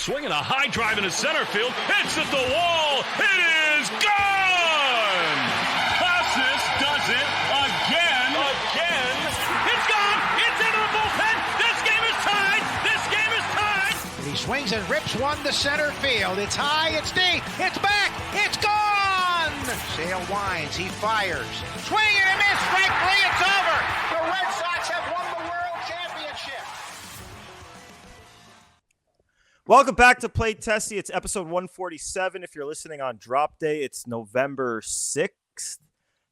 Swinging a high drive into center field. Hits at the wall. It is gone! Casas does it again. It's gone! It's into the bullpen! This game is tied! This game is tied! He swings and rips one to center field. It's high, it's deep, it's back, it's gone! Sale winds, he fires. Swing and a miss, strike three, it's over! The Red Sox have won the World Championship! Welcome back to Play Tessie. It's episode 147. If you're listening on drop day, it's November 6th.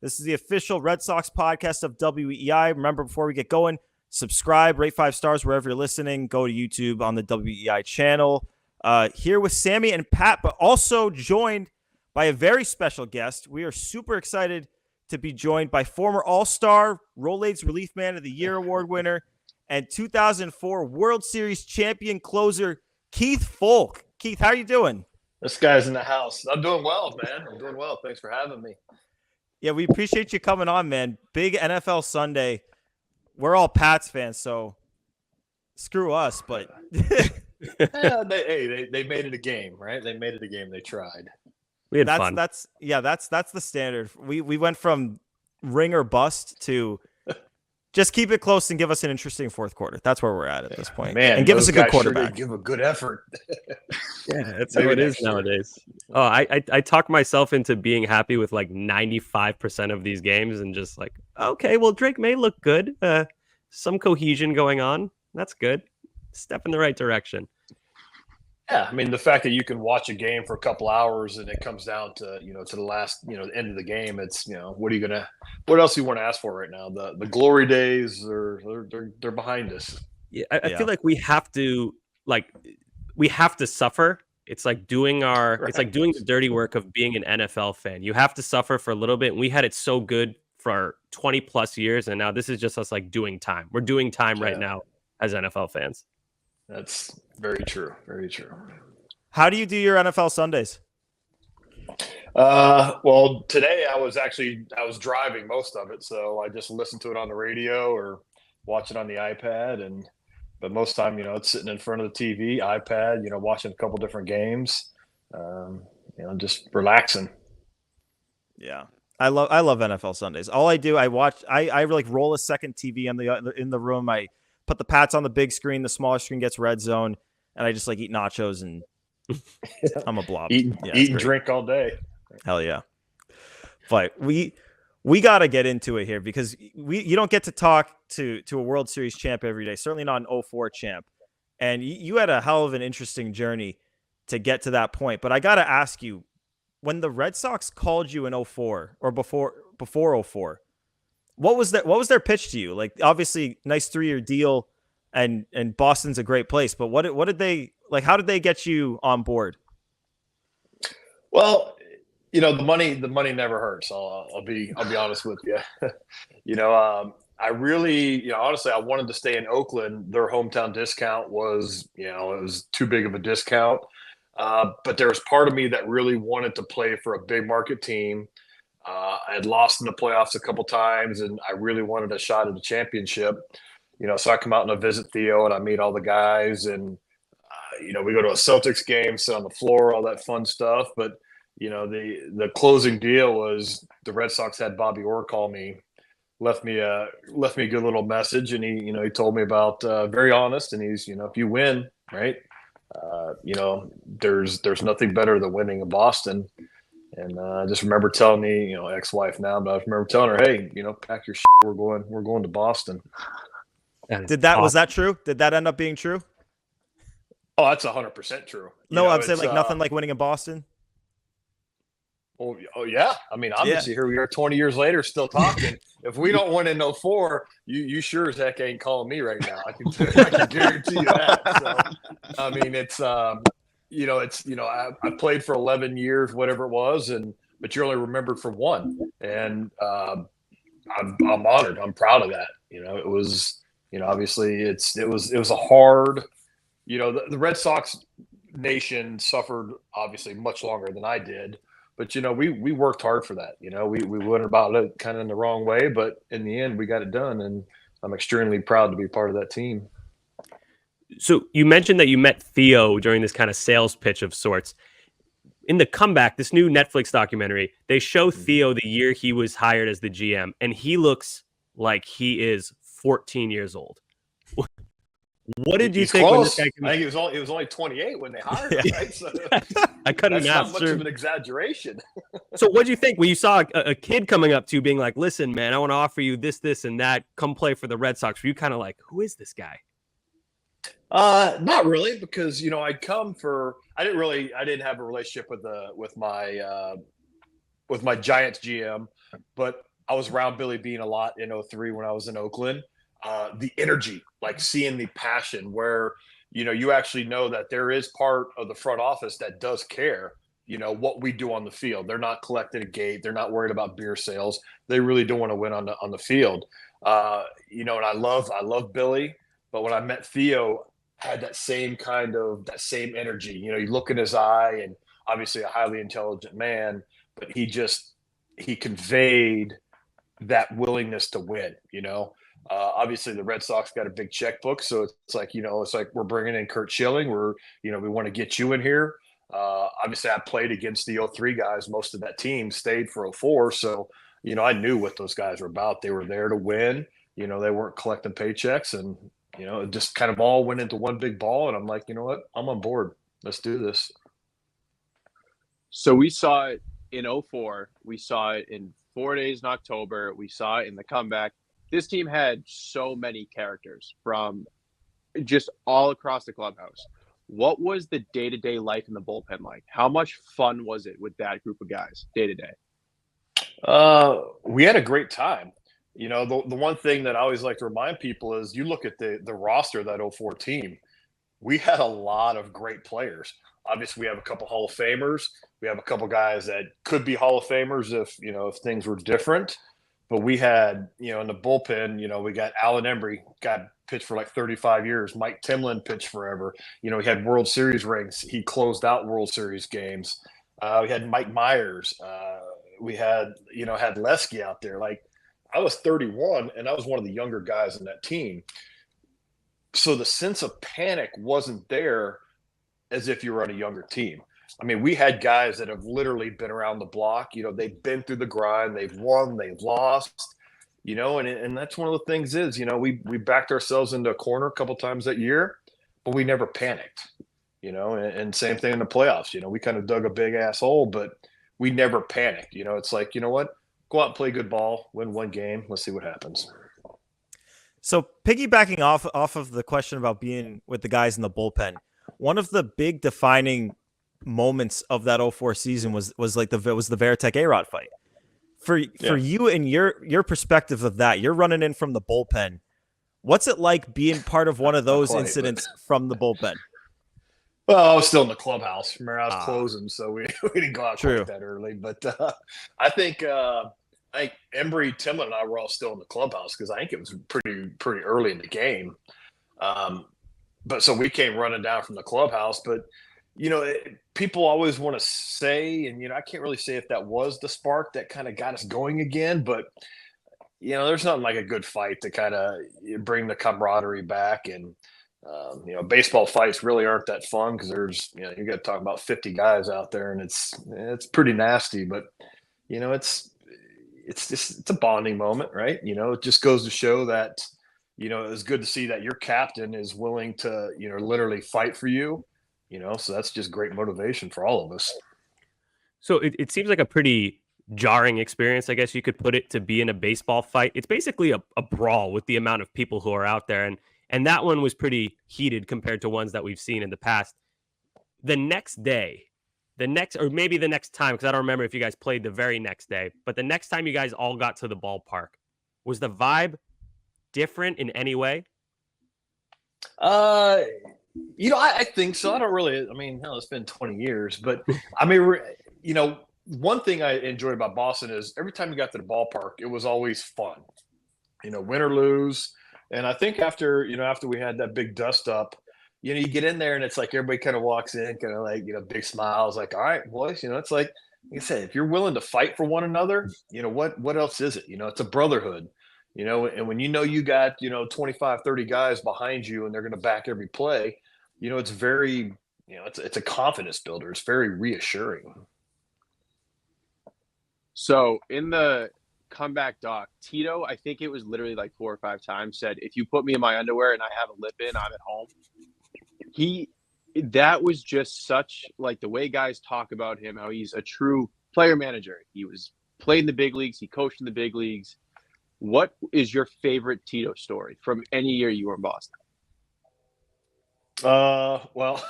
This is the official Red Sox podcast of WEI. Remember, before we get going, subscribe, rate 5 stars wherever you're listening. Go to YouTube on the WEI channel. Here with Sammy and Pat, but also joined by a very special guest. We are super excited to be joined by former All-Star, Rolaids Relief Man of the Year award winner, and 2004 World Series champion closer, Keith Foulke. Keith, how are you doing? This guy's in the house. I'm doing well, man. I'm doing well. Thanks for having me. Yeah, we appreciate you coming on, man. Big NFL Sunday. We're all Pats fans, so screw us, but Yeah, they made it a game, right? They made it a game. They tried. We had fun. That's the standard. We went from ring or bust to just keep it close and give us an interesting fourth quarter. That's where we're at this point. Man, and give us a good quarterback. Sure give a good effort. Yeah, that's how it is nowadays. Oh, I talk myself into being happy with like 95% of these games and just like, okay, well, Drake may look good. Some cohesion going on. That's good. Step in the right direction. Yeah, I mean, the fact that you can watch a game for a couple hours and it comes down to, to the last, the end of the game, it's, what else do you want to ask for right now? The glory days they're behind us. Yeah, I feel like we have to suffer. It's like doing the dirty work of being an NFL fan. You have to suffer for a little bit. And we had it so good for 20 plus years. And now this is just us like doing time. We're doing time right now as NFL fans. That's very true. Very true. How do you do your NFL Sundays? Well, today I was driving most of it, so I just listened to it on the radio or watch it on the iPad. But most of the time, it's sitting in front of the TV, iPad, watching a couple different games, just relaxing. Yeah. I love NFL Sundays. All I do, I like roll a second TV in the room. I put the Pats on the big screen, the smaller screen gets red zone, and I just like eat nachos and I'm a blob. Eat and drink all day. Hell yeah. But we got to get into it here because you don't get to talk to a World Series champ every day, certainly not an 04 champ. And you had a hell of an interesting journey to get to that point. But I got to ask you, when the Red Sox called you in 04 or before 04, what was their pitch to you? Like, obviously, nice 3-year deal, and Boston's a great place. But what did they like? How did they get you on board? Well, the money never hurts. I'll be honest with you. I really, honestly, I wanted to stay in Oakland. Their hometown discount was, it was too big of a discount. But there was part of me that really wanted to play for a big market team. I had lost in the playoffs a couple times, and I really wanted a shot at the championship. So I come out and I visit Theo, and I meet all the guys, and we go to a Celtics game, sit on the floor, all that fun stuff. But the closing deal was the Red Sox had Bobby Orr call me, left me a good little message, and he told me about very honest, and he's if you win, right, there's nothing better than winning in Boston. And I just remember telling me, ex-wife now, but I remember telling her, hey, pack your shit. We're going to Boston. Was that true? Did that end up being true? Oh, that's 100% true. No, I'm saying like nothing like winning in Boston. Oh yeah. I mean, obviously here we are 20 years later, still talking. If we don't win in 04, you sure as heck ain't calling me right now. I can guarantee you that. So, I mean, it's I played for 11 years, whatever it was, but you're only remembered for one, and I'm honored. I'm proud of that. It was, obviously it was a hard, the Red Sox nation suffered obviously much longer than I did, but we worked hard for that. We went about it kind of in the wrong way, but in the end we got it done, and I'm extremely proud to be part of that team. So you mentioned that you met Theo during this kind of sales pitch of sorts. In the comeback, this new Netflix documentary, they show Theo the year he was hired as the GM, and he looks like he is 14 years old. What did you He's think close. when this guy I think he was only 28 when they hired him, right? So I couldn't that's math. not much of an exaggeration. So what do you think when you saw a kid coming up to you being like, listen, man, I want to offer you this, and that. Come play for the Red Sox. Were you kind of like, who is this guy? Not really, because I didn't have a relationship with my Giants GM, but I was around Billy Beane a lot in 03 when I was in Oakland. The energy, like seeing the passion where, you actually know that there is part of the front office that does care, what we do on the field. They're not collecting a gate. They're not worried about beer sales. They really do want to win on the field. And I love Billy, but when I met Theo, I had that same energy. You look in his eye, and obviously a highly intelligent man, but he conveyed that willingness to win, obviously the Red Sox got a big checkbook. So it's like, we're bringing in Kurt Schilling. We want to get you in here. Obviously I played against the 03 guys. Most of that team stayed for 04. So, I knew what those guys were about. They were there to win. They weren't collecting paychecks, and, it just kind of all went into one big ball. And I'm like, you know what? I'm on board. Let's do this. So we saw it in 04. We saw it in 4 days in October. We saw it in the comeback. This team had so many characters from just all across the clubhouse. What was the day-to-day life in the bullpen like? How much fun was it with that group of guys day-to-day? We had a great time. The one thing that I always like to remind people is you look at the roster of that 04 team. We had a lot of great players. Obviously, we have a couple Hall of Famers. We have a couple guys that could be Hall of Famers if things were different. But we had, in the bullpen, we got Alan Embry, got pitched for like 35 years. Mike Timlin pitched forever. He had World Series rings. He closed out World Series games. We had Mike Myers. We had Lesky out there. Like, I was 31, and I was one of the younger guys in that team. So the sense of panic wasn't there as if you were on a younger team. I mean, we had guys that have literally been around the block. They've been through the grind. They've won. They've lost. And that's one of the things is, we backed ourselves into a corner a couple times that year, but we never panicked. And same thing in the playoffs. We kind of dug a big ass hole, but we never panicked. It's like, you know what? Go out and play good ball, win one game. Let's see what happens. So piggybacking off of the question about being with the guys in the bullpen, one of the big defining moments of that 04 season was the Veritek A-Rod fight. For you and your perspective of that, you're running in from the bullpen. What's it like being part of one of those incidents from the bullpen? Well, I was still in the clubhouse. Remember, I was closing, so we didn't go out quite that early. But I think Embry, Timlin, and I were all still in the clubhouse because I think it was pretty early in the game. But so we came running down from the clubhouse. But people always want to say, and I can't really say if that was the spark that kind of got us going again. But there's nothing like a good fight to kind of bring the camaraderie back. And baseball fights really aren't that fun because there's you got to talk about 50 guys out there, and it's pretty nasty. But it's a bonding moment, right? It just goes to show that it's good to see that your captain is willing to literally fight for you. So that's just great motivation for all of us. So it seems like a pretty jarring experience, I guess you could put it, to be in a baseball fight. It's basically a brawl with the amount of people who are out there. And that one was pretty heated compared to ones that we've seen in the past. The next day, or maybe the next time, because I don't remember if you guys played the very next day, but the next time you guys all got to the ballpark, was the vibe different in any way? I think so. I don't really, hell, it's been 20 years, but one thing I enjoyed about Boston is every time you got to the ballpark, it was always fun, win or lose. And I think after we had that big dust up, you get in there and it's like everybody kind of walks in, kind of like, big smiles, like, all right, boys, it's like I said, if you're willing to fight for one another, what else is it? It's a brotherhood. And when you got, 25, 30 guys behind you and they're going to back every play, it's very, it's a confidence builder. It's very reassuring. So in the comeback doc, Tito, I think it was literally like 4 or 5 times, said, if you put me in my underwear and I have a lip in, I'm at home. That was just such, like, the way guys talk about him, how he's a true player manager. He was played in the big leagues. He coached in the big leagues. What is your favorite Tito story from any year you were in Boston? Well,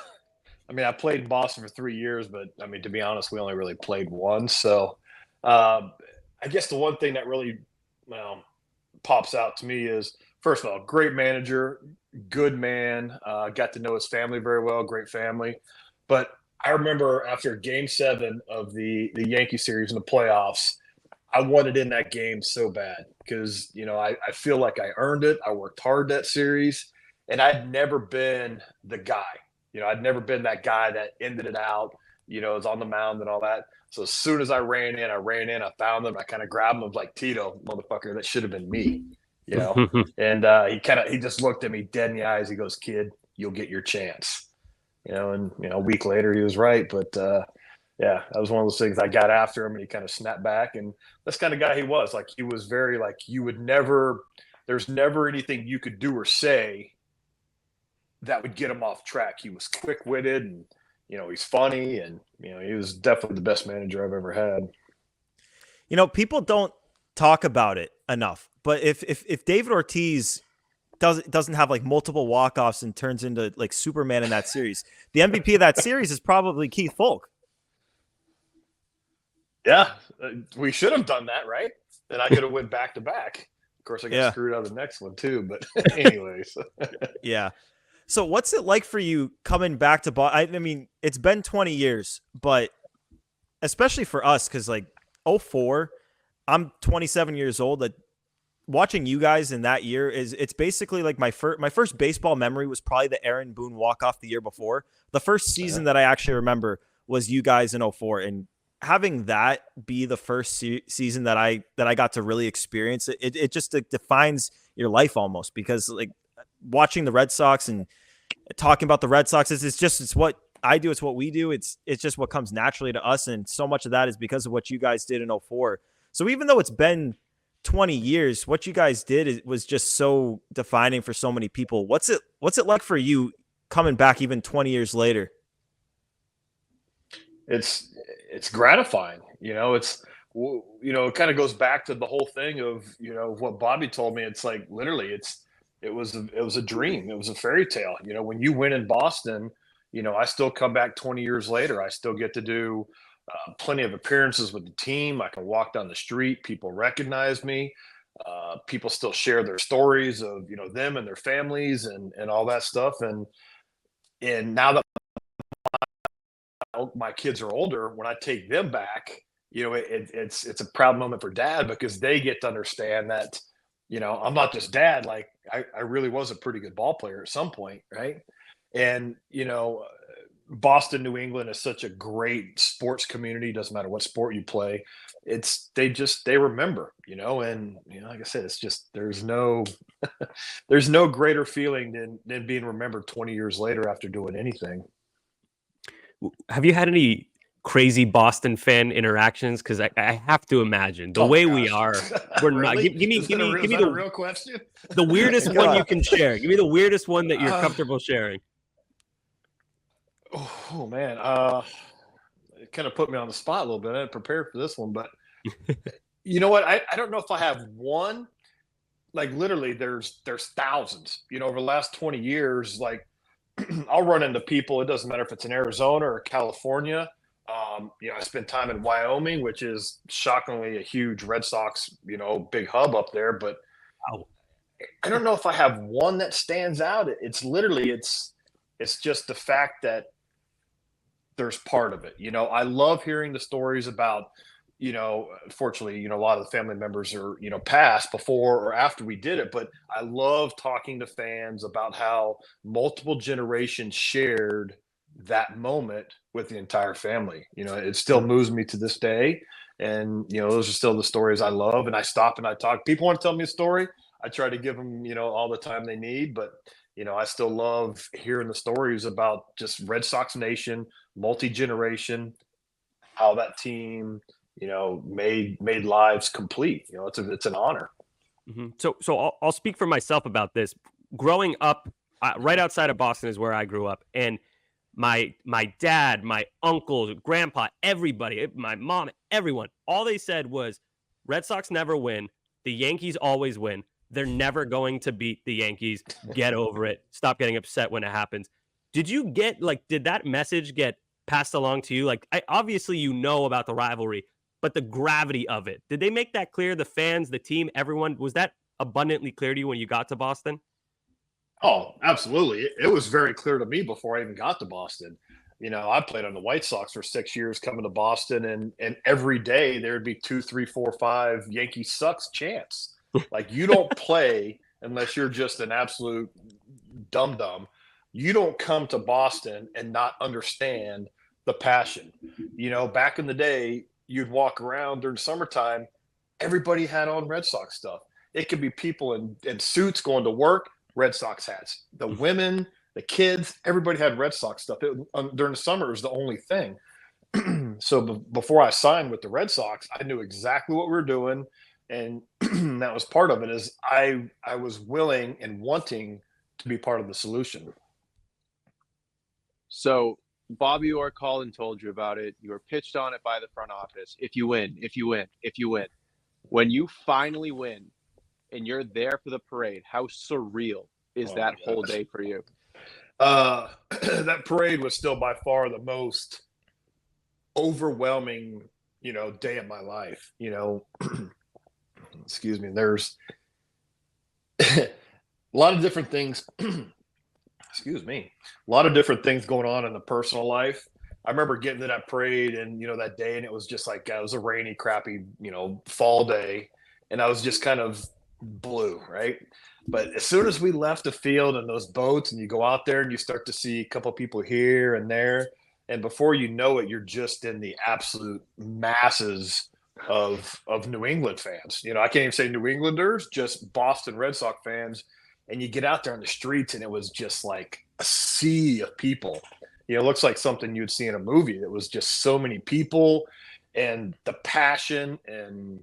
I mean, I played in Boston for 3 years, but I mean, to be honest, we only really played once. So, I guess the one thing that really, pops out to me is, first of all, great manager, good man. Got to know his family very well, great family. But I remember after Game 7 of the Yankee series in the playoffs, I wanted in that game so bad because, I feel like I earned it. I worked hard that series, and I'd never been the guy. I'd never been that guy that ended it out, was on the mound and all that. So as soon as I ran in, I found him, I kind of grabbed him. I was like, Tito, motherfucker, that should have been me, And he just looked at me dead in the eyes. He goes, kid, you'll get your chance. And a week later he was right. But yeah, that was one of those things. I got after him and he kind of snapped back. And that's the kind of guy he was. Like, he was very, like, there's never anything you could do or say that would get him off track. He was quick-witted and, he's funny, and, he was definitely the best manager I've ever had. People don't talk about it enough, but if David Ortiz doesn't have like multiple walk-offs and turns into like Superman in that series, the MVP of that series is probably Keith Foulke. Yeah, we should have done that, right? And I could have went back to back. Of course, I got screwed out of the next one too. But anyways, yeah. So what's it like for you coming back to Boston? I mean, it's been 20 years, but especially for us, because like 04, I'm 27 years old. That watching you guys in that year it's basically like my first baseball memory was probably the Aaron Boone walk-off the year before. The first season that I actually remember was you guys in 04, and having that be the first season that I got to really experience it just defines your life almost, because like watching the Red Sox and talking about the Red Sox it's what I do. It's what we do. It's just what comes naturally to us. And so much of that is because of what you guys did in 04. So even though it's been 20 years, what you guys did was just so defining for so many people. What's it like for you coming back even 20 years later? It's gratifying. It kind of goes back to the whole thing of, what Bobby told me. It's like, literally, it was a dream. It was a fairy tale. When you win in Boston, I still come back 20 years later. I still get to do plenty of appearances with the team. I can walk down the street. People recognize me. People still share their stories of, them and their families and all that stuff. And now that my kids are older, when I take them back, it's a proud moment for dad, because they get to understand that, I'm not just dad. Like, I really was a pretty good ball player at some point. Right. And, Boston, New England is such a great sports community. Doesn't matter what sport you play. They remember, and, like I said, it's just, there's no greater feeling than being remembered 20 years later after doing anything. Have you had any crazy Boston fan interactions? Because I have to imagine the way we are. We're not. Really? Give me the real question. The weirdest one you can share. Give me the weirdest one that you're comfortable sharing. Oh man, it kind of put me on the spot a little bit. I didn't prepare for this one, but you know what? I don't know if I have one. Like, literally, there's thousands. Over the last 20 years, like, I'll run into people. It doesn't matter if it's in Arizona or California. I spent time in Wyoming, which is shockingly a huge Red Sox, big hub up there. But I don't know if I have one that stands out. It's literally, it's just the fact that there's part of it. I love hearing the stories about, fortunately, a lot of the family members are, passed before or after we did it. But I love talking to fans about how multiple generations shared that moment with the entire family. It still moves me to this day. And, those are still the stories I love. And I stop and I talk. People want to tell me a story. I try to give them, all the time they need. But, I still love hearing the stories about just Red Sox Nation, multi-generation, how that team, made lives complete. It's an honor. Mm-hmm. So I'll speak for myself about this. Growing up, right outside of Boston is where I grew up, and my dad, my uncles, grandpa, everybody, my mom, everyone, all they said was, Red Sox never win. The Yankees always win. They're never going to beat the Yankees. Get over it. Stop getting upset when it happens. Did you get, did that message get passed along to you? Obviously about the rivalry, but the gravity of it. Did they make that clear? The fans, the team, everyone, was that abundantly clear to you when you got to Boston? Oh, absolutely. It was very clear to me before I even got to Boston. I played on the White Sox for 6 years coming to Boston, and every day there'd be 2, 3, 4, 5 Yankees sucks chants. You don't play unless you're just an absolute dum-dum. You don't come to Boston and not understand the passion. Back in the day, you'd walk around during summertime, everybody had on Red Sox stuff. It could be people in suits going to work, Red Sox hats. The women, the kids, everybody had Red Sox stuff. During the summer, it was the only thing. So before I signed with the Red Sox, I knew exactly what we were doing. And that was part of it, is I was willing and wanting to be part of the solution. So Bobby Orr called and told you about it. You were pitched on it by the front office. If you win, if you win, if you win. When you finally win and you're there for the parade, how surreal is that whole day for you? That parade was still by far the most overwhelming, day of my life. Excuse me. There's a lot of different things. Excuse me. A lot of different things going on in the personal life. I remember getting to that parade and, that day, and it was just it was a rainy, crappy, fall day. And I was just kind of blue, right? But as soon as we left the field and those boats, and you go out there and you start to see a couple people here and there, and before you know it, you're just in the absolute masses of New England fans. I can't even say New Englanders, just Boston Red Sox fans. And you get out there on the streets, and it was just like a sea of people. It looks like something you'd see in a movie. It was just so many people, and the passion, and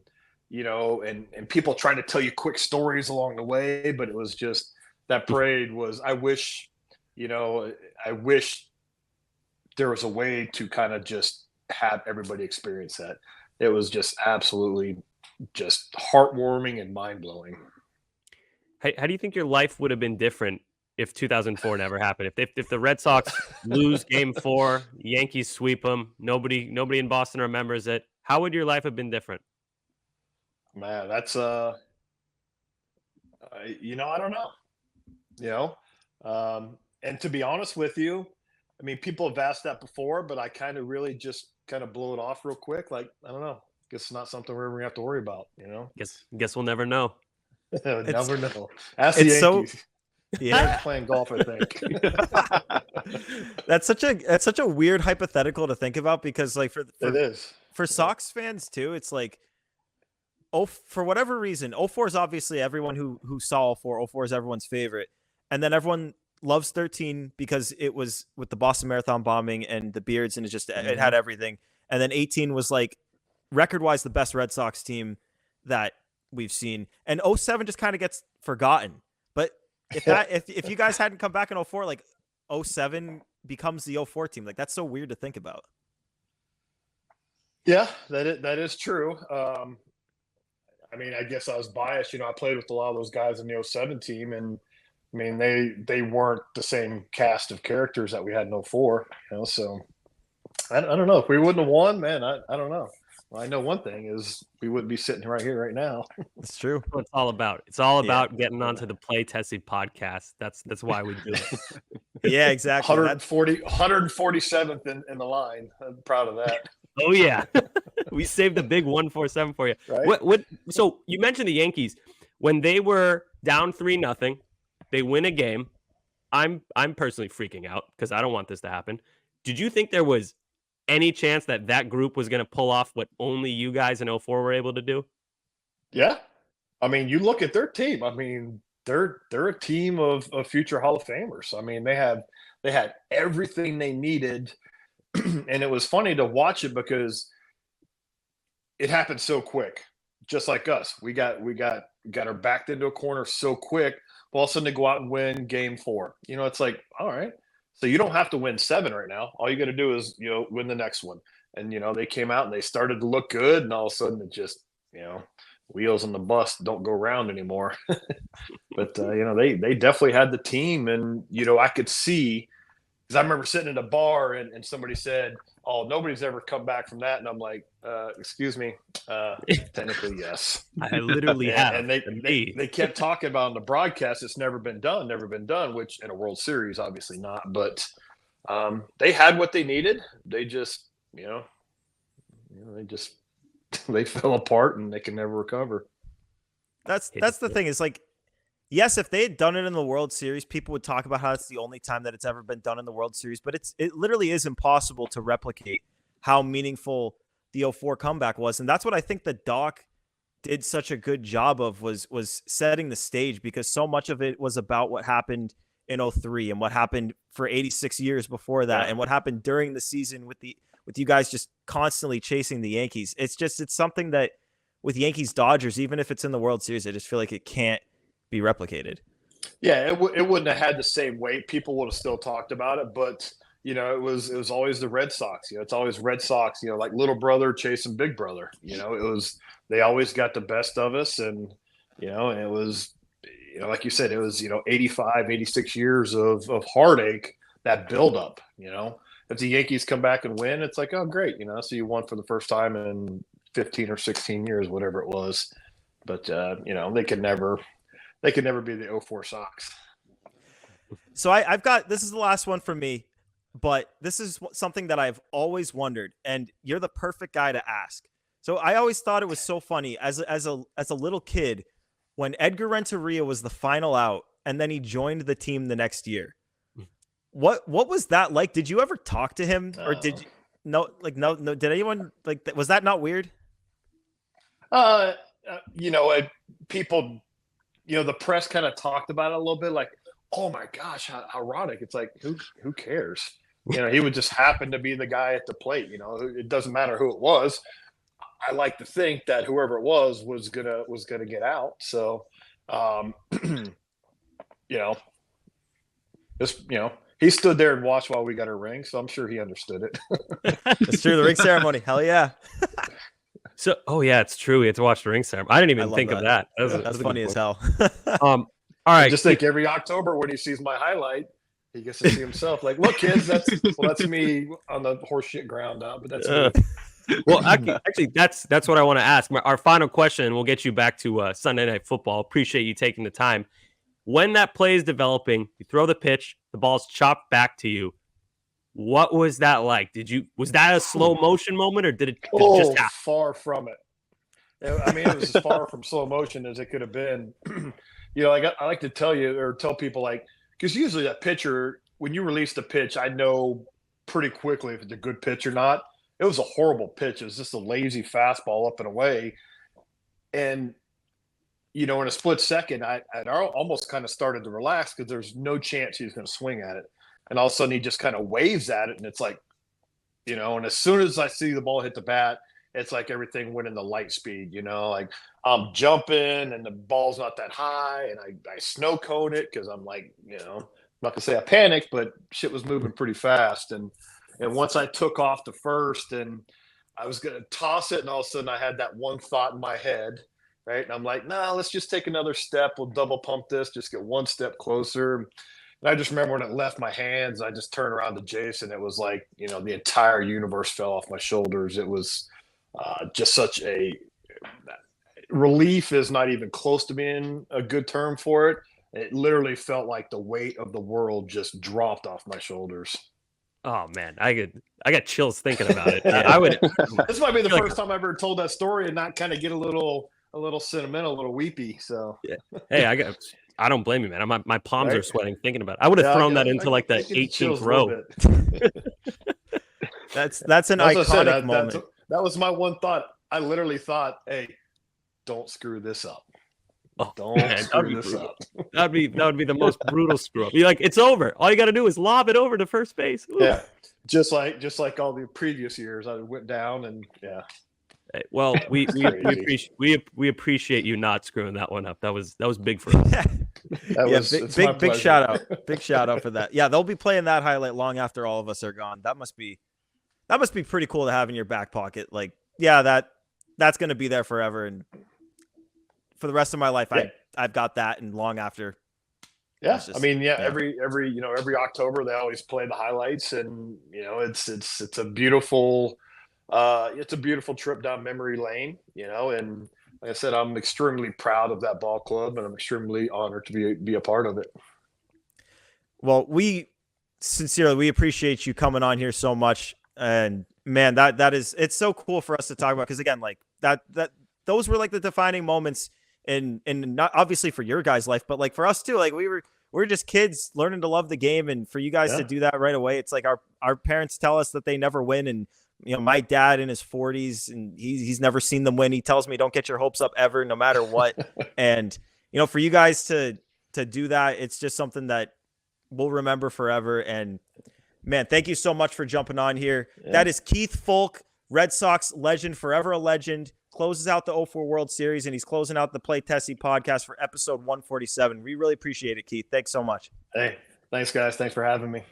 and people trying to tell you quick stories along the way. But it was just, that parade was, I wish there was a way to kind of just have everybody experience that. It was just absolutely just heartwarming and mind-blowing. How do you think your life would have been different if 2004 never happened? If the Red Sox lose Game 4, Yankees sweep them, nobody in Boston remembers it, how would your life have been different? Man, that's I don't know. And to be honest with you, I mean, people have asked that before, but I kind of really just kind of blow it off real quick. I don't know. Guess it's not something we're ever gonna have to worry about. Guess we'll never know. Never know. Ask the Yankees. Yeah, playing golf, I think. That's such a weird hypothetical to think about, because it is for Sox fans too. It's for whatever reason, 04 is obviously everyone who saw 04. 04 is everyone's favorite, and then everyone loves 13 because it was with the Boston Marathon bombing and the beards, and it had everything. And then 18 was record wise the best Red Sox team that we've seen, and 07 just kind of gets forgotten. But if you guys hadn't come back in 04, 07 becomes the 04 team. That's so weird to think about. Yeah, that is true. I mean, I guess I was biased. I played with a lot of those guys in the 07 team, and I mean, they weren't the same cast of characters that we had in 04. So I don't know if we wouldn't have won, man. I don't know. Well, I know one thing is we wouldn't be sitting right here right now. It's true. It's all about. It's all about getting onto the Play Tessie podcast. That's why we do it. Yeah, exactly. 147th in the line. I'm proud of that. Oh yeah, we saved a big 147 for you. Right? What? So you mentioned the Yankees when they were down 3-0. They win a game. I'm personally freaking out because I don't want this to happen. Did you think there was any chance that group was going to pull off what only you guys in 04 were able to do? Yeah. I mean, you look at their team. I mean, they're a team of future Hall of Famers. I mean, they had everything they needed, and it was funny to watch it because it happened so quick. Just like us, we got her backed into a corner so quick. All of a sudden, they go out and win Game 4. You know, it's like, all right, so you don't have to win 7 right now. All you got to do is win the next one. And they came out and they started to look good, and all of a sudden, it just wheels on the bus don't go round anymore. But they definitely had the team, and I could see, because I remember sitting at a bar and somebody said, "Oh, nobody's ever come back from that," and I'm like, "Excuse me, technically yes." I literally have. And they kept talking about on the broadcast, it's never been done, which in a World Series, obviously not. But they had what they needed. They just, they fell apart and they can never recover. That's the thing. Is like, yes, if they had done it in the World Series, people would talk about how it's the only time that it's ever been done in the World Series. But it literally is impossible to replicate how meaningful the 04 comeback was. And that's what I think the doc did such a good job of, was setting the stage, because so much of it was about what happened in 03 and what happened for 86 years before that, and what happened during the season with you guys just constantly chasing the Yankees. It's something that with Yankees Dodgers, even if it's in the World Series, I just feel like it can't be replicated. Yeah, it wouldn't have had the same weight. People would have still talked about it, but it was always the Red Sox. It's always Red Sox. Like little brother chasing big brother. They always got the best of us, and it was like you said, it was 85, 86 years of heartache, that buildup. If the Yankees come back and win, it's like, oh great, so you won for the first time in 15 or 16 years, whatever it was. But they could never be the 04 Sox. So I've got, this is the last one for me, but this is something that I've always wondered, and you're the perfect guy to ask. So I always thought it was so funny as a little kid when Edgar Renteria was the final out, and then he joined the team the next year. What was that like? Did you ever talk to him, or did you? No. Did anyone was that not weird? People. The press kind of talked about it a little bit, like, oh my gosh, how ironic. It's like, who cares? He would just happen to be the guy at the plate. It doesn't matter who it was. I like to think that whoever it was gonna get out. So, he stood there and watched while we got our ring. So I'm sure he understood it. It's true. The ring ceremony. Hell yeah. So, yeah, it's true. We had to watch the ring ceremony. I didn't even think of that. That's funny as hell. All right. Just think every October when he sees my highlight, he gets to see himself. Like, look, kids, that's me on the horseshit ground up. But that's me. Well, actually, that's what I want to ask. Our final question. We'll get you back to Sunday Night Football. Appreciate you taking the time. When that play is developing, you throw the pitch, the ball's chopped back to you. What was that like? Was that a slow motion moment, or did it just happen? Far from it. I mean, it was as far from slow motion as it could have been. I like to tell people, like, because usually that pitcher, when you release the pitch, I know pretty quickly if it's a good pitch or not. It was a horrible pitch. It was just a lazy fastball up and away. And, in a split second, I almost kind of started to relax because there's no chance he was going to swing at it. And all of a sudden he just kind of waves at it, and it's like, and as soon as I see the ball hit the bat, it's like everything went into light speed, like I'm jumping and the ball's not that high, and I snow cone it because I'm like, I'm not gonna say I panicked, but shit was moving pretty fast. And once I took off to first and I was gonna toss it, and all of a sudden I had that one thought in my head, right? And I'm like, nah, let's just take another step. We'll double pump this, just get one step closer. And I just remember when it left my hands, I just turned around to Jason. It was like, the entire universe fell off my shoulders. It was just such a relief is not even close to being a good term for it. It literally felt like the weight of the world just dropped off my shoulders. Oh man, I got chills thinking about it. I would. This might be the first time I ever told that story and not kind of get a little sentimental, a little weepy. So yeah. Hey, I don't blame you, man. My palms are sweating thinking about it. I would have thrown that into like the 18th row. That's an That's what I said. iconic moment. That was my one thought. I literally thought, hey, don't screw this up. Oh, Don't man, screw this up. That would be the most brutal screw up. You're like, it's over. All you got to do is lob it over to first base. Ooh. Yeah, just like all the previous years, I went down and yeah. Hey, well, we appreciate you not screwing that one up. That was big for us. Big shout out. Big shout out for that. Yeah, they'll be playing that highlight long after all of us are gone. That must be pretty cool to have in your back pocket. Like, yeah, that's going to be there forever. And for the rest of my life, yeah. I've got that. And long after. Yeah. Every October, they always play the highlights, and, it's a beautiful, trip down memory lane, and like I said, I'm extremely proud of that ball club, and I'm extremely honored to be a part of it. Well, we appreciate you coming on here so much. And man, it's so cool for us to talk about. Cause again, like those were like the defining moments in not obviously for your guys' life, but like for us too. Like we're just kids learning to love the game. And for you guys to do that right away, it's like our parents tell us that they never win. And, my dad in his 40s, and he's never seen them win. He tells me, don't get your hopes up ever, no matter what. And, for you guys to do that, it's just something that we'll remember forever. And man, thank you so much for jumping on here. Yeah. That is Keith Foulke, Red Sox legend, forever a legend, closes out the 04 World Series, and he's closing out the Play Tessie podcast for episode 147. We really appreciate it, Keith. Thanks so much. Hey, thanks guys. Thanks for having me.